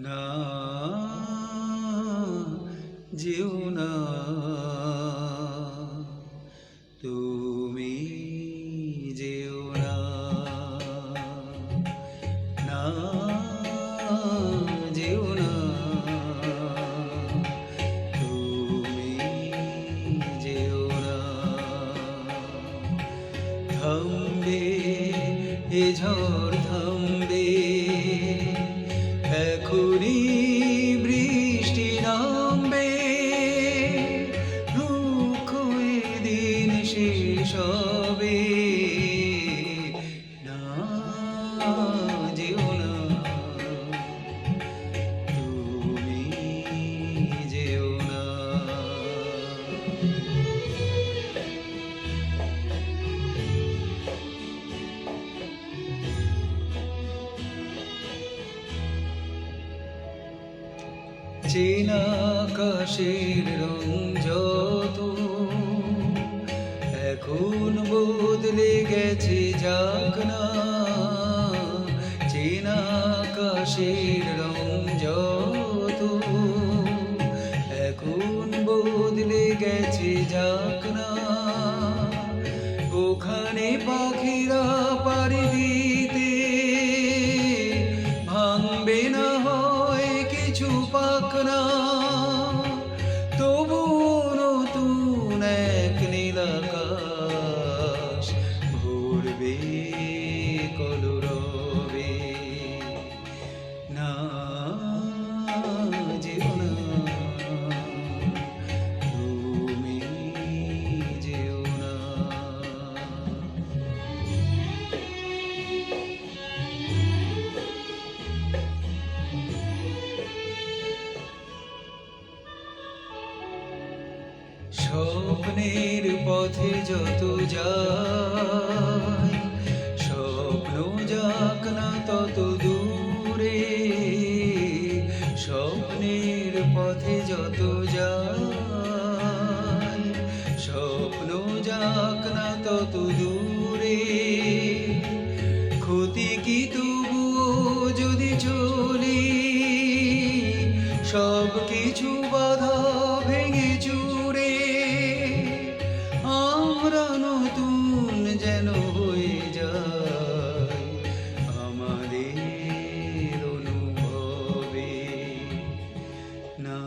না যেও না তুমি যেও না না যেও না তুমি যেও না থামবে এ ঝড় থামবে এখনই বৃষ্টি নামবে রুক্ষ এ দিন শেষ হবে না যেও না তুমি যেও না চেনা আকাশের রং যত এখন বদলে গেছে যাক না চেনা আকাশের রং যত এখন বদলে গেছে যাক না ওখানে পাখিরা পাড়ি দিতে ভাঙবে না হয় কিছু পাখনা তবু নতুন এক নীল আকাশ ভরবে কলরবে না যেও না তুমি যেও না স্বপ্নের পথে যত যায় স্বপ্ন যাক না তত দূরে স্বপ্নের পথে যত যায় স্বপ্ন যাক না তত দূরে ক্ষতি কি তবুও যদি চলি সব কিছু বাধা ভেঙে চুরে আমরা নতুন যেন হয়ে যায় আমাদের অনুভবে না